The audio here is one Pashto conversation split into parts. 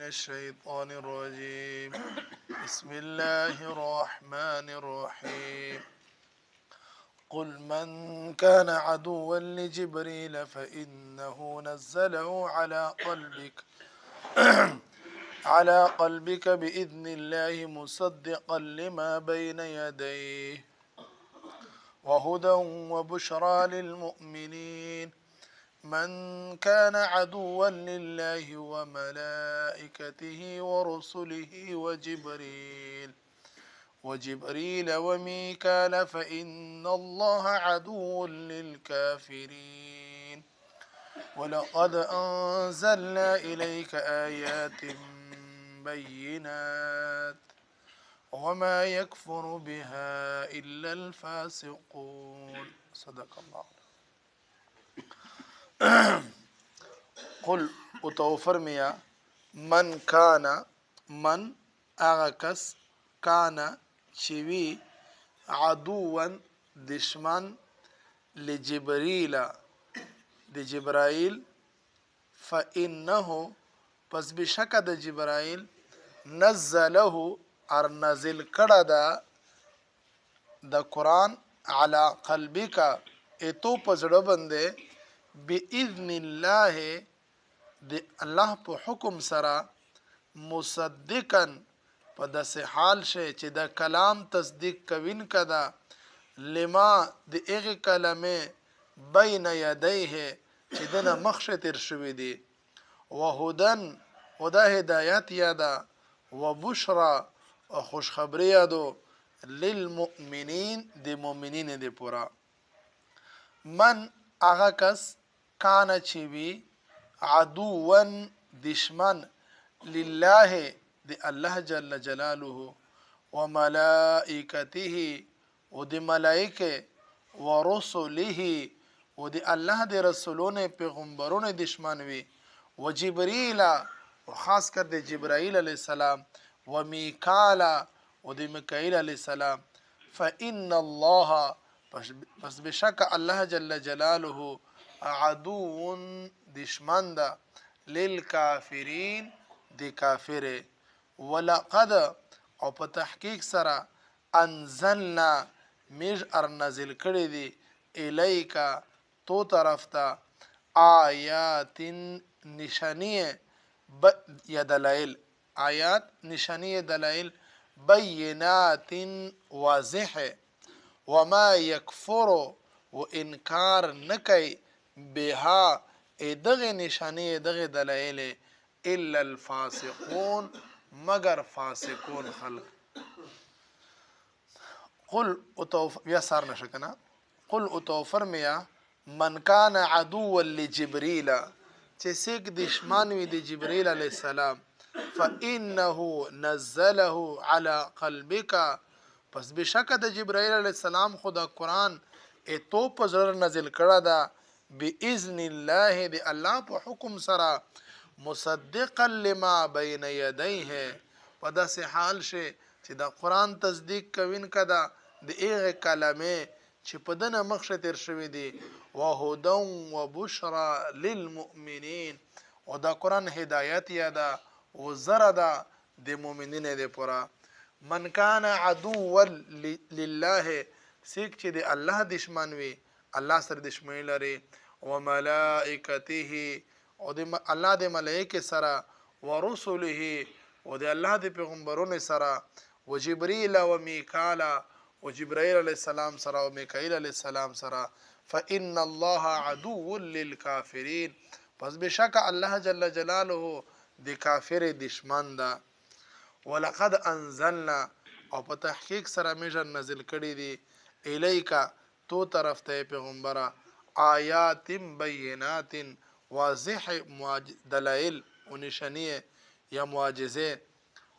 الشيطان الرجيم بسم الله الرحمن الرحيم قل من كان عدوا لجبريل فإنه نزله على قلبك بإذن الله مصدقا لما بين يديه وهدى وبشرى للمؤمنين من كان عدوا لله وملائكته ورسله وجبريل وميكال فإن الله عدو للكافرين ولقد أنزلنا إليك آيات بينات وما يكفر بها إلا الفاسقون صدق الله. قل اتو فرمیا من اغا کس کانا چوی عدوا دشمن لجبریل د جبرائیل فإنه پس بشک د جبرائیل نزله ار نازل کړه د قرآن علی قلبک اتو پزړه باندې باذن الله د الله په حکم سره مصدقا په داسې حال شي چې د کلام تصدیق کوین کدا لما د هغه کلمه بین یدیه چې دنه مخشه تر شوی دی وهدن ودا هدایت یادا وبشرا خوشخبری یادو للمؤمنین د مؤمنین دی پورا من اغا کس کانا چوی عدوان دشمن لله دی الله جل جلاله وملائکته و دی ملائکه ورسله و دی الله دی رسولون پیغمبرون دشمن وی و جبریل و خاص کر دی جبرائیل علیہ السلام و میکالا و دی میکائیل علیہ السلام فإن الله پس بشک الله جل جلاله عدو دشمن دا للکافرین دی کافر ولقد او په تحقیق سره انزلنا میج ار نازل کړی دی الیکا تو طرف ته آیات نشانیه یا دلائل آیات نشانیه دلائل بینات واضح وما یکفر و انکار نکی بها دغه نشانی دغه دلایل الا الفاسقون مگر فاسقون خلق قل اتو یا سار نشکنا قل اتو فرمیا من کان عدوا لجبريل چې سیک دشمن وی د جبريل علی السلام فانه نزله على قلبك پس بشک د جبرائیل علیہ السلام خدا قرآن اتو پزر نازل کړه دا باذن الله دی الله په حکم سره مصدقا لما بین یدیه په داسې حال شي چې د قرآن تصدیق کوین کدا د هغه کلمې چې په دنه مخشه تیر شوی دی وهدى وبشرى للمؤمنین او دا قرآن هدایت یادا او زردا د مؤمنین دی پورا من کان عدوا لله سیک چې د الله دشمن وي الله سره دشمنی لري وملائکته او د الله د ملائکه سره ورسله او د الله د پیغمبرونو سره وجبريل وميكال وجبرائيل عليه السلام سره وميكائيل عليه السلام سره فإن الله عدو للكافرين پس بشک الله جل جلاله د کافر دشمن ده ولقد انزلنا او په تحقیق سره میجر نازل کړي دي الیکا تو طرف ته پیغمبره آیات بینات واضح دلائل و نشانیه یا معجزه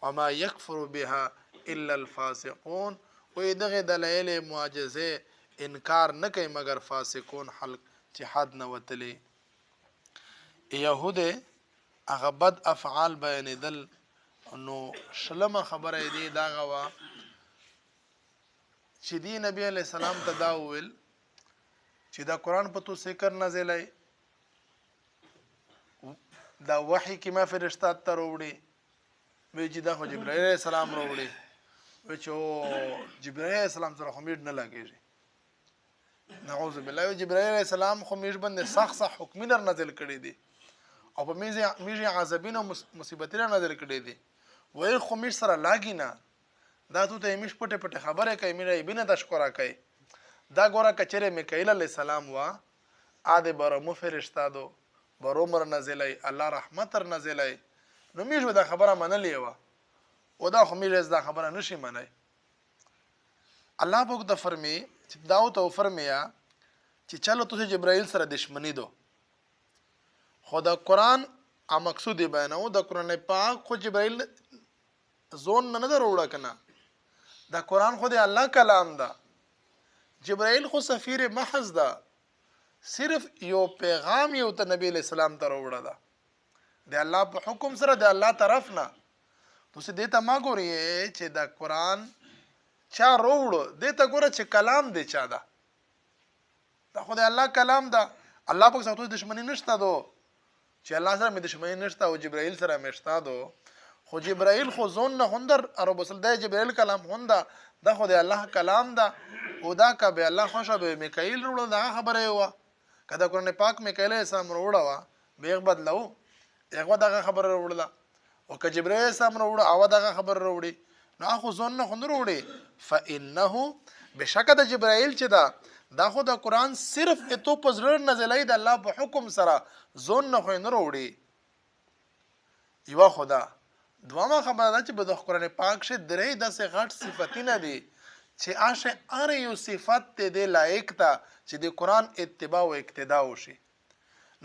وما یکفر بها الا الفاسقون و دغه دلائل معجزه انکار نه کوي مگر فاسقون خلق چې حد نه وتلی يهوده هغه بد افعال بیانېدل نو شلمه خبره دی دا غوا چې دی نبی علیہ السلام ته دا ویل چې دا قرآن په تو سکر نازلای دا وحی کې ما فرشتات ته وروړي وی چې دا خو جبرائیل علیه السلام راوړي. وی چې جبرائیل علیه السلام سره خو میډ نه لګېږي. نعوذ بالله. جبرائیل علیه السلام خو میډ باندې سخت حکمونه نازل کړي دي او په میږي عذابونه مصیبتونه نازل کړي دي. وی خو میډ سره لاګي نه. دا تو ته میش پټه پټه خبره کوي میډ بینه تشکر کوي. دا ګوره کچره میکائیل علیه السلام وا اده برمو فرشتہ دو برومر نازلای الله رحمت نازلای نو میږي دا خبره منلې و او دا خو میږي دا خبره نشي منای. الله پاک د فرمی چې داو ته فرمیا چې چلو تاسو جبرائیل سره دشمنی دو. خو د قران ا مقصود بیانو د قران پاک خو جبرائیل زون نه دروړه کنه. دا قران خو د الله کلام ده. جبرائیل خو سفیر محض ده. صرف یو پیغام یو ته نبی اسلام ته وروړه ده د الله په حکم سره د الله طرف نه. تاسو دې ته ما ګورئ چې دا قران چا وروړو دې ته ګوره چې کلام دی چا ده. دا خو د الله کلام ده. الله پاک سره دښمنی نشته دو چې الله سره مې دښمنی نشته او جبرائیل سره مې شته دو. خو جبرائیل خو زون نه هندر عرب وصل د جبرائیل کلام هوندا دا خو د الله کلام ده او دا کا به الله خوشا به میکائیل وروړو دا خبره و کدا قرآن پاک میکائیل السلام وروړه وا به بدلو هغه دا خبره وروړه او ک جبرائیل السلام وروړه او دا خبره وروړي نو خو زون نه هندر وروړي فانه بشک د جبرائیل چې دا خو د قران صرف اتو پزړه نزلای د الله په حکم سره زون نه خو نه وروړي. یو خدا دوامه خبره ده چې په د قرآن پاک شه درې داسې غټ صفاتونه دي چې آشه ار یو صفت ته د لایق تا چې د قرآن اتباع او اقتدا وشي.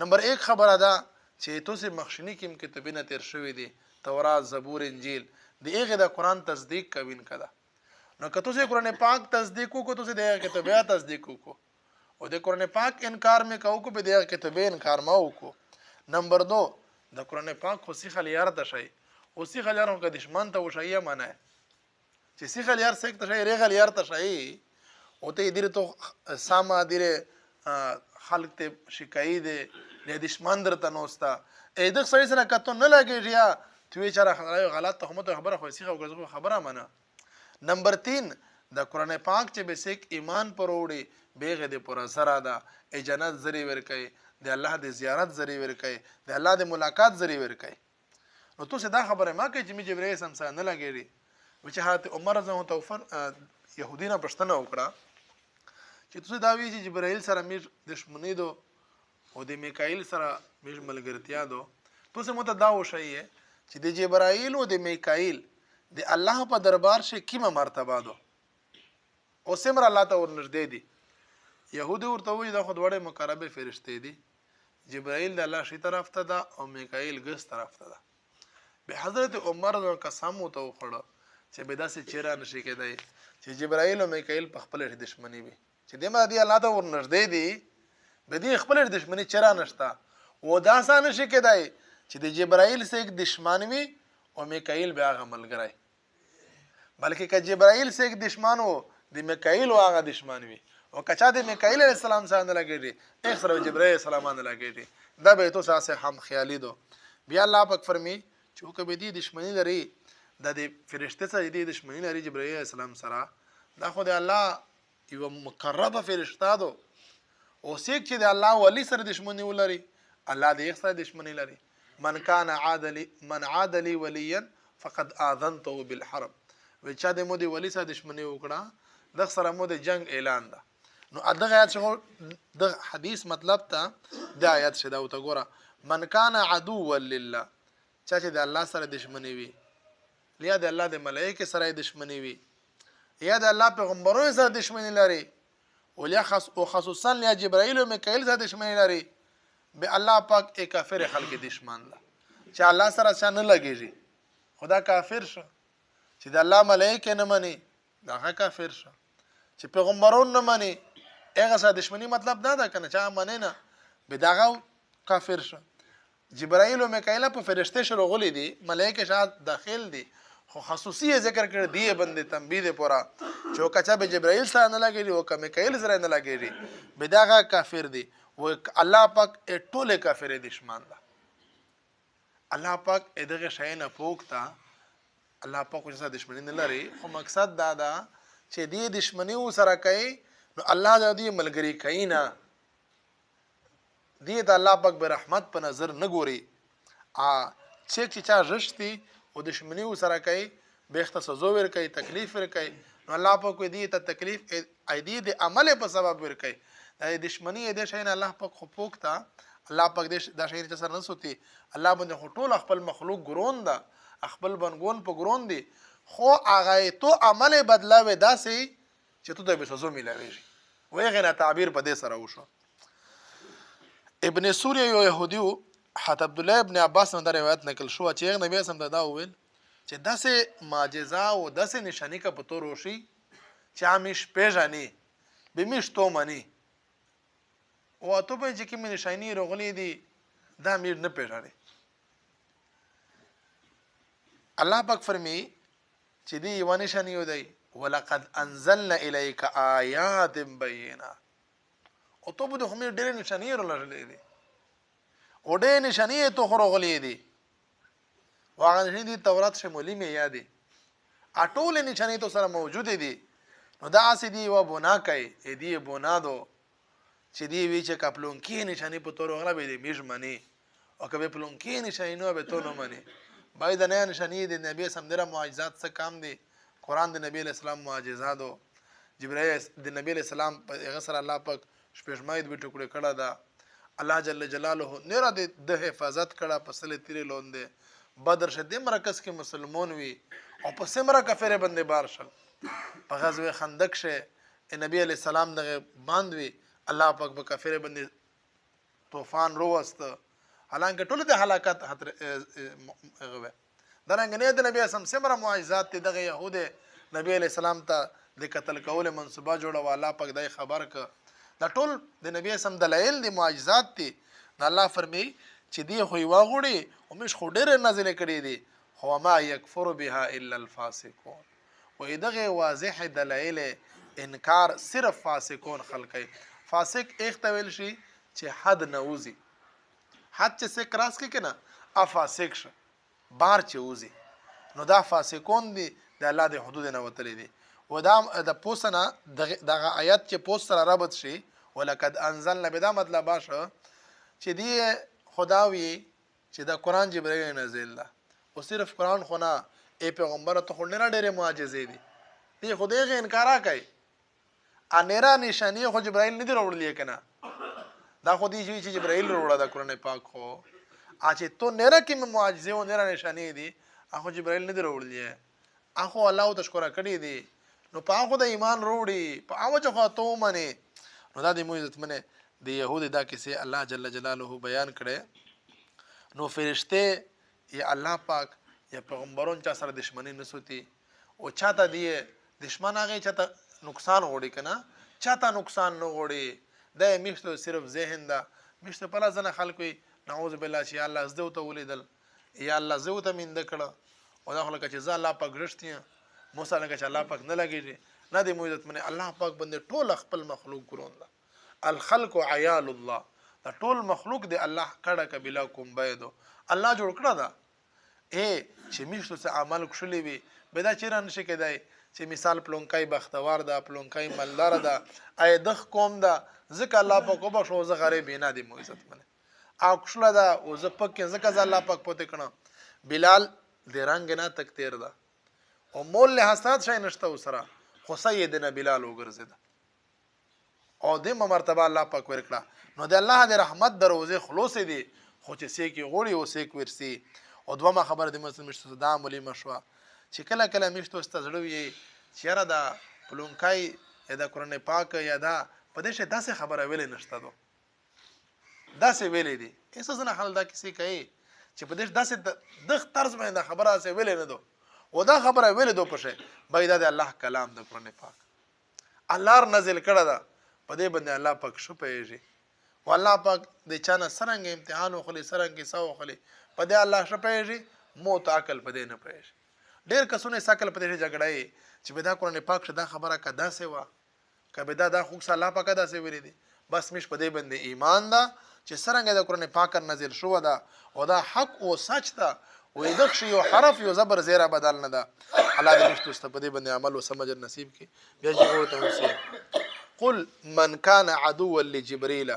نمبر 1 خبره ده چې تاسو مخشنی کې کتابونه تیر شوې دي تورات زبور انجیل دغه د قرآن تصدیق کوین کړه. نو که تاسو قرآن پاک تصدیق کو تاسو د کتابه تصدیق کو او د قرآن پاک انکار مې کو په دغه کتابه انکار ما وکړو. نمبر 2 د قرآن پاک خو سی خلیار ته شي او سی خلیار هم که دشمن ته وشي معنی چې سی خلیار سیک ته شي ری خلیار ته شي او ته دې ته ساما دې خلق ته شکایت دې دشمن درته نوستا اې د سړی سره کته نه لګیږي یا توی چاره غلط تهمت خبره خو سی خبره معنی. نمبر 3 د قرآن پاک چې بیسیک ایمان پر وړي بیغه دې پر سره ده جنت زری ور کوي د الله د زیارت زری ور کوي د الله د ملاقات زری ور کوي. نو تاسو دا خبره ما کوي چې می جبرائیل سم سره نه لګیږي و چې حضرت عمر رضی توفر يهودینه پښتنه وکړه چې تاسو دا وی چې جبرائیل سره می دښمنی دو او د میکائیل سره می ملګرتیا دو. تاسو مو ته دا وشي چې د جبرائیل او د میکائیل د الله په دربار شي کیمه مرتبه دو او سمر الله ته ورنږدې دي. يهودي ورته وي دا خو دوړې مقربه فرشته دي. جبرائیل د الله شي طرف ته ده او میکائیل ګس طرف ته ده. به حضرت عمر قسم وته وخړه چې به داسې چیرې نشي کېدای چې جبرائیل او میکائیل په خپل دښمنی وي چې د ما دی الله ته ورنږدې دي به دې خپل دښمنی چیرې نشتا و دا سان نشي کېدای چې د جبرائیل سره یک دشمن وي او میکائیل به هغه ملګری بلکې که جبرائیل سره یک دشمن وو د میکائیل هغه دشمن وي او کچا د میکائیل علیه السلام سره نه لګیږي ایک سره جبرائیل السلام نه لګیږي دا به تو ساسه هم خیالي دو. بیا الله پاک فرمی چې کبه دې دشمنی لري د فرشته سره دې دشمنی لري جبرائیل علیه السلام سره دا خو د الله یو مقربه فرشته دو او سیک چې د الله ولی سره دشمنی ولري الله دې سره دشمنی لري. من عاد لي وليا فقد اذنته بالحرب و چا د مو دی ولی سره دشمنی وکړه د سره مو د جنگ اعلان ده. نو دغه آیات شو د حدیث مطلب ته د آیات شدا او ته ګوره من کان عدو لله چا چې د الله سره دشمنی وي یا د الله د ملائکه سره دشمنی وي یا د الله پیغمبرونو سره دشمنی لري او خصوصا یا جبرائیل او میکائیل سره دشمنی لري به الله پاک یک کافر خلق دشمن ده چې الله سره څنګه نه لګیږي خدا کافر شو چې د الله ملائکه نه مني دا کافر شو چې پیغمبرون نه مني هغه سره دشمنی مطلب دا ده کنه چې منه نه به داغه کافر شو. جبرائیل او میکائیل په فرشته شروع غلي دي ملائکه شاد داخل دي خو خصوصي ذکر کړ دی بندې تنبیه ده پورا چې کچا به جبرائیل سره نه لګیږي او کمه میکائیل سره نه لګیږي به داغه کافر دي و الله پاک ټوله کافر دشمن ده. الله پاک دغه شای نه پوکتا الله پاک سره دشمنی نه لري خو مقصد دا ده چې دې دشمنی سره کوي نو الله دې ملګری کوي نه دې د الله پاک به رحمت په نظر نه ګوري چې چا رښتي او دشمنی سره کوي به اختصاصو ور کوي تکلیف ور کوي نو الله پاک دې ته تکلیف اې دې عمل په سبب ور کوي د دشمنی دې شي نه الله پاک خو پوکتا الله پاک دې دا شي چې سر نه سوتي الله باندې ټول خپل مخلوق ګرون دا خپل بنګون په ګرون دي خو هغه تو عمل بدلاوي داسې چې تو د بسزو ملاويږي وای غنا تعبیر په دې سره وشو ابن سوریه یو يهودي حتی عبد الله ابن عباس نه روایت نقل شو چې نبی سم دا ویل چې داسې معجزه او داسې نشانی کا پتو روشي چې امیش پیژني بمیش تو منی او ته په چې کې نشانی رغلی دي دا میر نه پیژني الله پاک فرمی چې دی یو نشانی ودی ولقد انزلنا الیک آیات بینات او ته به هم ډېر نشانی ورلې دي او ډېر نشانی ته خورغلی دي واغه دي تورات شمولي مې یادې اټول نشانی تو سره موجود دي نو دا اسی دی و بنا کوي دی بنا دو چې دی وی چې کپلون کې نشانی په تور غلا به دی میژمنی او کبه پلون کې نشانی نو به تو نه منی بای د نه نشانی دی نبی سم دره معجزات څخه کام دي قران د نبی اسلام معجزات دو جبرائیل د نبی اسلام په غسر الله پاک شپږمایت به ټکړه کړه دا الله جل جلاله نره د حفاظت کړه په سله تیرې لوندې بدر شدې مرکز کې مسلمان وي او په سمره کفر باندې بار شل په غزوه خندق شه نبی علی السلام دغه باندې الله پاک په کفر باندې طوفان روست حالانکه ټول د هلاکت خطر غوې درنګ نه د نبی اسلام سمره معجزات دغه يهوده نبی علی السلام ته د قتل کول منصوبه جوړه الله پاک دای خبر ک دا ټول د نبی اسلام دلایل دي معجزات دي الله فرمي چې دی خو واغړي او مش خو ډېر نازل کړي دي هو ما يكفر بها الا الفاسقون و دغه واضح دلایل انکار صرف فاسقون خلقي فاسق اختویل شي چې حد نوزي حد چې څه کراس کې کنه افاسق شه بار چې وزي نو دا فاسقون دي د الله د حدود نه وتلي دي و دا د پوسنه دغه آیات چې پوس سره رابط شي ولقد انزلنا بدا مطلب باشه چې دی خداوی چې دا قران جبرائیل نازل ده او صرف قران خو نه ای پیغمبر ته خو نه ډېرې معجزې دي دی خدای غي انکار کوي انیرا نشانی خو جبرائیل نه دی وروړل کنه دا خو دی چې جبرائیل وروړه د قران پاک خو اچ ته نه کې معجزې او نه نشانی دي اخو جبرائیل نه دی وروړل اخو الله تشکر کړی دی نو په هغه د ایمان وروړي په هغه چې خو ته منی نو دا د موعظت منه د يهود دا کیسه الله جل جلاله بیان کړي نو فرشته یا الله پاک یا پیغمبرون چا سره دشمنی نسوتی او چاته دی دشمن هغه چاته نقصان وړي کنه چاته نقصان نه وړي د میشته صرف ذهن دا میشته په لازم خلکو نعوذ بالله چې الله زده ته ولیدل یا الله زو ته من دکړه او دا خلک چې ځا الله پاک رښتیا موسی لکه چې الله پاک نه لګیږي نه د موعظت منه الله پاک باندې ټول خپل مخلوق ګرون الخلق عيال الله دا ټول مخلوق دی الله کړه کبلا کوم بيدو الله جوړ کړه دا چې میشتو څه عمل کړلی وي به دا چیرې نشي کېدای چې مثال پلونکای بختوار ده پلونکای مالدار ده اې دغ قوم ده ځکه الله پاک وبښو شو زه غریب نه دی موعظت منه او کښله ده او زه پکې ځکه الله پاک پته کړه بلال د رنگ نه تک تیر ده او مول له حسات شي نشته وسره خو سیدنا بلال وګرځید او د مرتبه الله پاک ورکړه نو د الله د رحمت دروازه خلاص دي خو چې سې کې غوړي او سې ورسي او دوه خبر د مسلمان مشته د عملي مشوا چې کله کله مشته استزړوي چیرې دا پلونکای یا د قران پاک یا دا په دې شه داسې خبره ویلې نشته دو داسې ویلې دي اساس نه حل دا کسی کوي چې په دې داسې د طرز باندې خبره سه ویلې نه دو او دا خبره ویلې دو پشه بيد د الله کلام د قران پاک الله نازل کړه دا په دې باندې الله پاک شو پیږي او الله پاک د چانه سرنګ امتحان او خلی سرنګ ساو خلی په دې الله شو پیږي موت عقل په دې نه پیږي ډېر کسونه ساکل په دې جګړای چې په دا قران پاک شدا خبره کدا سه وا کبه دا خو الله پاک دا سه ویلې دي بس مش په دې باندې ایمان دا چې سرنګ د قران پاک نازل شو دا او دا حق او سچ دا وې دغه یو حرف یو زبر زیره بدل نه ده. الله دې مشت استفادې باندې عمل او سمجھ نصیب کړي. بیا چې ورته وسی قل من كان عدوا لجبريل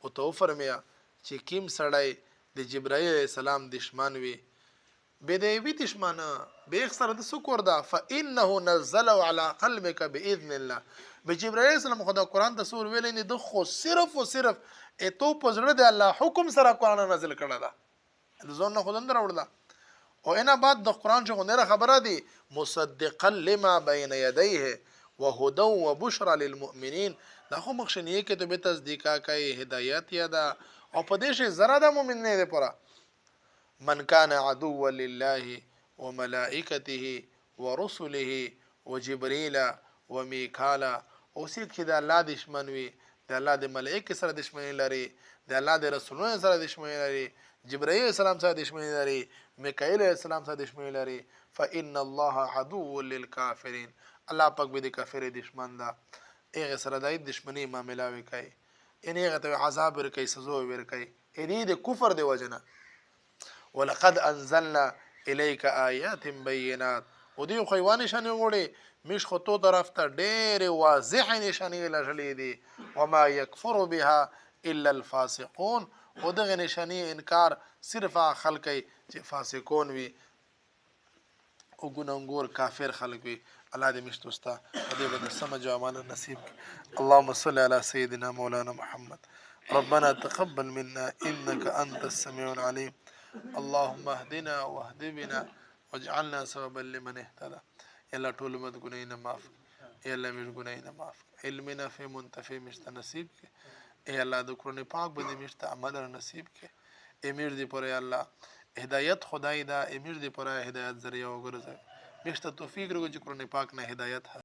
او تو فرمیا چې کیم سړی د جبرائیل علیہ السلام دشمن وي بدوی دشمن به اکثر د سکور دا فانه نزله على قلبك باذن الله. به جبرائیل علیہ السلام خدا قران ته سور ویل نه د خو صرف او صرف اتو پزړه د الله حکم سره قران نازل کړه دا د ځون نه خدای دروړه دا او انا بعد د قران څخه نه خبره دي مصدقا لما بين يديه وهدى وبشرى للمؤمنين. دا خو مخشنیه کې ته به تصدیقا کوي هدایت یا دا او په دې شي زرا د مؤمن نه دی پورا. من كان عدوا لله وملائكته ورسله وجبريل وميكال او سید چې د الله دشمن وي د الله د ملائکه سره دشمنی لري د الله د رسولانو سره دشمنی لري جبرائیل السلام سره دشمنی لري میکائیل السلام سره دشمنی لري فإن الله عدو للكافرين. الله پاک به د کافر دشمن دا هغه سره د دشمنی معاملې وکړي یعنی هغه ته عذاب ورکړي سزا ورکړي یعنی د کفر دی وجنه. ولقد انزلنا اليك آيات بينات او دی خویوان نشانه وړي مش خو تو طرف ته ډېر واضح نشانه لږلې دي وما يكفر بها الا الفاسقون او دغه نشانه انکار صرف خلک چې فاسقون وي او ګناګور کافر خلک وي. الله دې مشتوستا دې بد سمجھ او امان نصیب. اللهم صل على سيدنا مولانا محمد. ربنا تقبل منا انك انت السميع العليم. اللهم اهدنا واهد بنا واجعلنا سببا لمن اهتدى. يلا ټول مد ګناینه معاف يلا مش ګناینه معاف علمنا في منتفع مشت نصیب کې اے الله د قرآن پاک باندې مشت عمل نصیب کې امیر دی پر الله هدایت خدای دا امیر دی پر هدایت ذریعہ وګرځي مشت توفیق ورکړي قرآن پاک نه هدایت